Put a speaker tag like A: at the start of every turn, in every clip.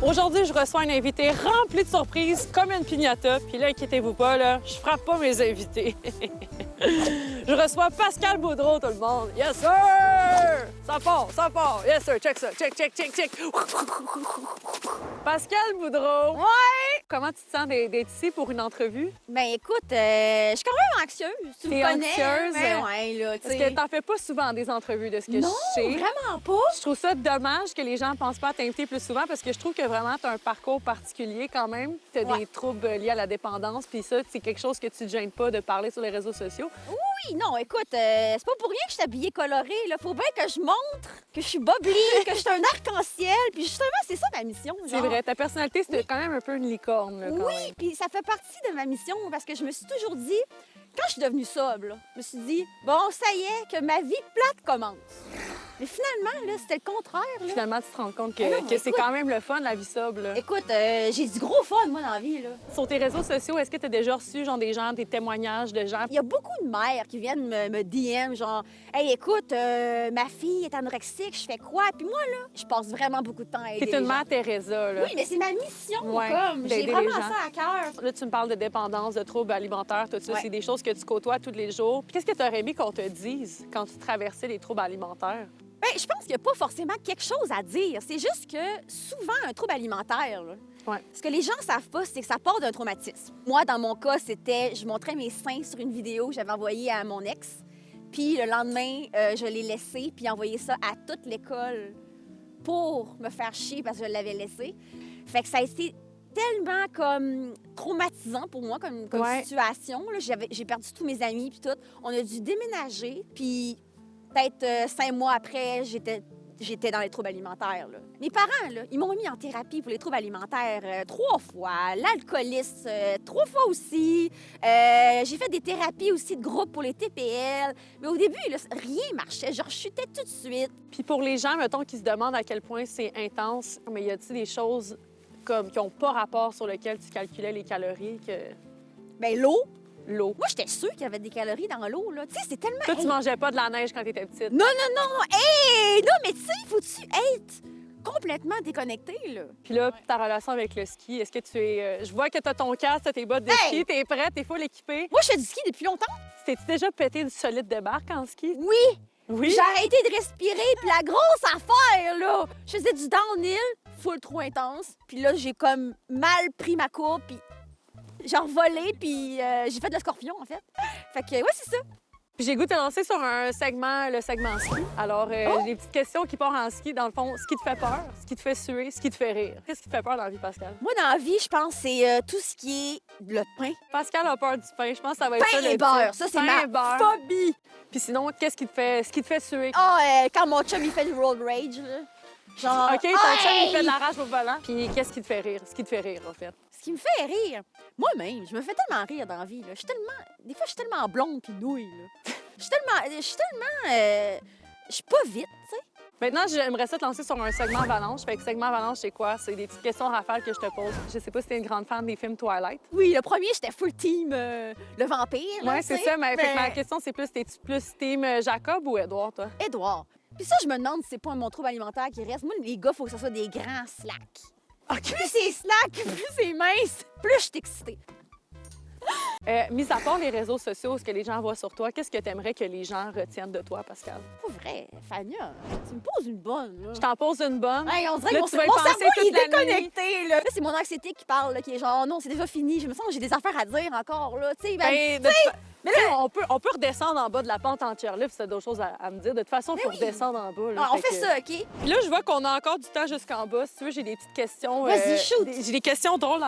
A: Aujourd'hui, je reçois un invité rempli de surprises, comme une piñata. Puis là, inquiétez-vous pas, là, je frappe pas mes invités. Je reçois Pascal Boudreau, tout le monde. Yes, sir! Ça part. Yes, sir, check ça. Check. Pascal Boudreau.
B: Ouais!
A: Comment tu te sens d'être ici pour une entrevue?
B: Ben écoute, je suis quand même anxieuse. Tu
A: T'es
B: me connais.
A: anxieuse?
B: Ben ouais, là, tu
A: Parce
B: sais.
A: que t'en fais pas souvent des entrevues de ce que
B: Non,
A: je sais.
B: vraiment pas.
A: Je trouve ça dommage que les gens ne pensent pas à t'inviter plus souvent parce que je trouve que vraiment tu as un parcours particulier quand même. Tu as
B: Ouais.
A: des troubles liés à la dépendance, puis ça, c'est quelque chose que tu te gênes pas de parler sur les réseaux sociaux.
B: Oui, non, écoute, c'est pas pour rien que je suis habillée colorée. Là. Faut bien que je montre que je suis bubbly, que je suis un arc-en-ciel. Puis justement, c'est ça ma mission.
A: C'est
B: genre.
A: vrai, ta personnalité, c'est quand même un peu une licorne. Là, quand
B: Oui,
A: même.
B: puis ça fait partie de ma mission parce que je me suis toujours dit, quand je suis devenue sobre, là, je me suis dit, bon, ça y est, que ma vie plate commence. Mais finalement, là, c'était le contraire. Là.
A: Finalement, tu te rends compte que,
B: Ah non,
A: que c'est
B: écoute.
A: quand même le fun, la vie sobre. Là.
B: Écoute, j'ai du gros fun, moi, dans la vie. Là.
A: Sur tes réseaux sociaux, est-ce que tu as déjà reçu genre, des gens, des témoignages de gens?
B: Il y a beaucoup de mères qui viennent me DM, genre, hey, écoute, ma fille est anorexique, je fais quoi? Puis moi, là, je passe vraiment beaucoup de temps à aider.
A: T'es
B: les
A: une
B: gens.
A: mère Teresa. Là.
B: Oui, mais c'est ma mission,
A: Ouais,
B: comme. J'ai
A: d'aider les
B: vraiment
A: gens.
B: ça à cœur.
A: Là, tu me parles de dépendance, de troubles alimentaires, tout ça.
B: Ouais.
A: C'est des choses que tu côtoies tous les jours. Puis qu'est-ce que tu aurais aimé qu'on te dise quand tu traversais les troubles alimentaires?
B: Ben, je pense qu'il n'y a pas forcément quelque chose à dire. C'est juste que souvent, un trouble alimentaire, là,
A: Ouais.
B: ce que les gens ne savent pas, c'est que ça part d'un traumatisme. Moi, dans mon cas, c'était, je montrais mes seins sur une vidéo que j'avais envoyée à mon ex. Puis le lendemain, je l'ai laissé, puis envoyé ça à toute l'école pour me faire chier parce que je l'avais laissé. Fait que ça a été tellement comme traumatisant pour moi comme
A: Ouais.
B: situation. Là. J'ai perdu tous mes amis, puis tout. On a dû déménager, puis peut-être 5 mois après, j'étais dans les troubles alimentaires. Là. Mes parents, là, ils m'ont mis en thérapie pour les troubles alimentaires 3 fois, l'alcoolisme 3 fois aussi. J'ai fait des thérapies aussi de groupe pour les TPL. Mais au début, là, rien marchait. Je rechutais tout de suite.
A: Puis pour les gens, mettons, qui se demandent à quel point c'est intense, mais y a-t-il des choses comme qui n'ont pas rapport sur lesquelles tu calculais les calories que
B: Ben l'eau,
A: l'eau?
B: moi, j'étais sûre qu'il y avait des calories dans l'eau. Là. Tu sais, c'est tellement...
A: Toi, tu
B: Hey,
A: mangeais pas de la neige quand tu étais petite.
B: non! Hey! Non, mais tu sais, faut-tu être complètement déconnecté, là?
A: Puis là, ta relation avec le ski, est-ce que tu es... je vois que tu as ton casque, t'as tes bottes de
B: Hey!
A: ski, t'es prête, t'es full équipée.
B: Moi, je fais du ski depuis longtemps.
A: T'es-tu déjà pété du solide de barque en ski?
B: Oui!
A: Oui?
B: J'ai arrêté de respirer, puis la grosse affaire, là! Je faisais du downhill, full trop intense, puis là, j'ai comme mal pris ma courbe, puis j'ai envolé, puis j'ai fait de la scorpion, en fait. Fait que, ouais, c'est ça.
A: Puis j'ai le goût de te lancer sur un segment, le segment ski. Alors, j'ai des petites questions qui partent en ski. Dans le fond, ce qui te fait peur, ce qui te fait suer, ce qui te fait rire. Qu'est-ce qui te fait peur dans la vie, Pascal?
B: Moi, dans la vie, je pense que c'est tout ce qui est le pain.
A: Pascal a peur du pain. Je pense que ça va être ça,
B: Pain
A: le
B: et beurre,
A: titre.
B: ça, c'est
A: Pain
B: ma
A: et beurre.
B: phobie.
A: Puis sinon, qu'est-ce qui te fait suer?
B: Quand mon chum, il fait du road rage, là. Genre,
A: OK, ton chum, il
B: hey!
A: fait de la rage au volant. Puis qu'est-ce qui te fait rire? Ce qui te fait rire, en fait.
B: Ce qui me fait rire, moi-même, je me fais tellement rire dans la vie, là. Je suis tellement... Des fois, je suis tellement blonde puis nouille, là. Je suis pas vite, tu sais.
A: Maintenant, j'aimerais ça te lancer sur un segment avalanche. Fait que segment avalanche, c'est quoi? C'est des petites questions rafales que je te pose. Je sais pas si t'es une grande fan des films Twilight.
B: Oui, le premier, j'étais full team le vampire. là,
A: Ouais,
B: tu
A: c'est
B: sais.
A: ça. Mais fait que ma
B: Mais
A: question, c'est plus, t'es-tu plus team Jacob ou Édouard, toi?
B: Édouard. Puis ça, je me demande si c'est pas mon trouble alimentaire qui reste. Moi, les gars, il faut que ce soit des grands slacks. Plus c'est slack, plus c'est mince, plus je suis excitée.
A: Mis à part les réseaux sociaux, ce que les gens voient sur toi, qu'est-ce que tu aimerais que les gens retiennent de toi, Pascal?
B: Pas vrai, Fania, tu me poses une bonne, là.
A: Je t'en pose une bonne.
B: Hey, on dirait
A: Là,
B: que
A: tu vas y
B: mon
A: penser
B: cerveau, il est
A: toute la nuit.
B: déconnecté, là. Là, c'est mon anxiété qui parle, là, qui est genre, non, c'est déjà fini. Je me sens que j'ai des affaires à dire encore, là. Tu sais,
A: Ben, de toute mais là, on peut redescendre en bas de la pente en chairlift si t'as d'autres choses à me dire. De toute façon, il faut
B: oui.
A: redescendre en bas. Là,
B: on fait
A: que-
B: ça, OK?
A: Puis là, je vois qu'on a encore du temps jusqu'en bas. Si tu veux, j'ai des petites questions.
B: Vas-y, shoot.
A: J'ai des questions drôles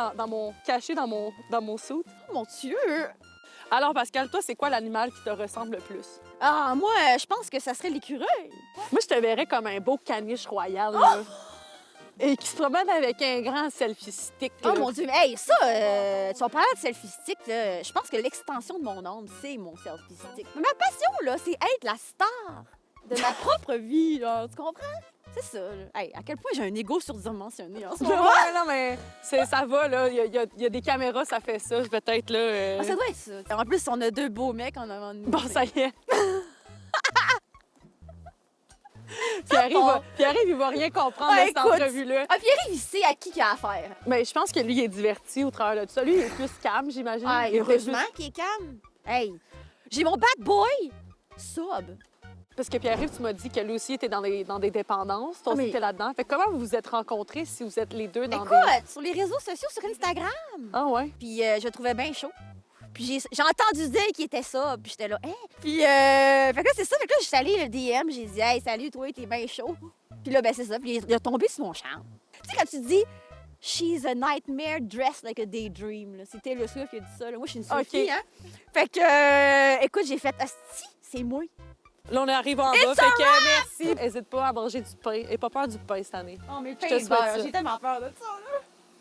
A: cachées dans mon suit.
B: Oh, mon Dieu!
A: Alors, Pascal, toi, c'est quoi l'animal qui te ressemble le plus?
B: Ah, moi, je pense que ça serait l'écureuil.
A: Moi, je te verrais comme un beau caniche royal, là. Et qui se promène avec un grand selfie stick.
B: Oh
A: là.
B: mon Dieu, mais hey, ça, tu vas parler de selfie stick, là. Je pense que l'extension de mon âme, c'est mon selfie stick. Mais ma passion, là, c'est être la star de ma propre vie, là. Tu comprends? C'est ça, là. Hey, à quel point j'ai un ego surdimensionné en ce moment.
A: Ouais, non, mais ça va, là. Il y a des caméras, ça fait ça. Peut-être, là.
B: Ah, ça doit être ça. En plus, on a 2 beaux mecs en avant de nous.
A: Bon, ça y est. Pierre-Yves, il va rien comprendre de cette
B: écoute.
A: entrevue-là.
B: Ah, Pierre-Yves, il sait à qui il a affaire.
A: Mais je pense que lui, il est diverti au travers de tout ça. Lui, il est plus calme, j'imagine.
B: Ah,
A: Il est
B: heureusement
A: plus-
B: qu'il est calme. Hey, j'ai mon bad boy, Sob.
A: Parce que Pierre-Yves, tu m'as dit que lui aussi était dans des dépendances. Toi
B: Ah,
A: aussi,
B: mais-
A: t'es là-dedans. Fait que comment vous vous êtes rencontrés si vous êtes les deux dans
B: Écoute,
A: des...
B: sur les réseaux sociaux, sur Instagram.
A: Ah ouais?
B: Puis je le trouvais bien chaud. Puis j'ai entendu dire qu'il était ça. Puis j'étais là, hein? Puis, fait que là, c'est ça. Fait que là, je suis allée le DM. J'ai dit, hey, salut, toi, t'es bien chaud. Puis là, ben, c'est ça. Puis il a tombé sur mon charme. Tu sais, quand tu dis, she's a nightmare dressed like a daydream, là. C'était le Swift qui a dit ça. Là. Moi, je suis une Swiftie,
A: OK.
B: hein? Fait que, écoute, j'ai fait, asti, c'est moi.
A: Là, on arrive en bas.
B: It's
A: Fait que merci. N'hésite pas à manger du pain. Et pas peur du pain cette année.
B: Oh, mais le
A: Je te
B: pain
A: souhaite
B: beurre,
A: ça.
B: j'ai tellement peur de ça, là.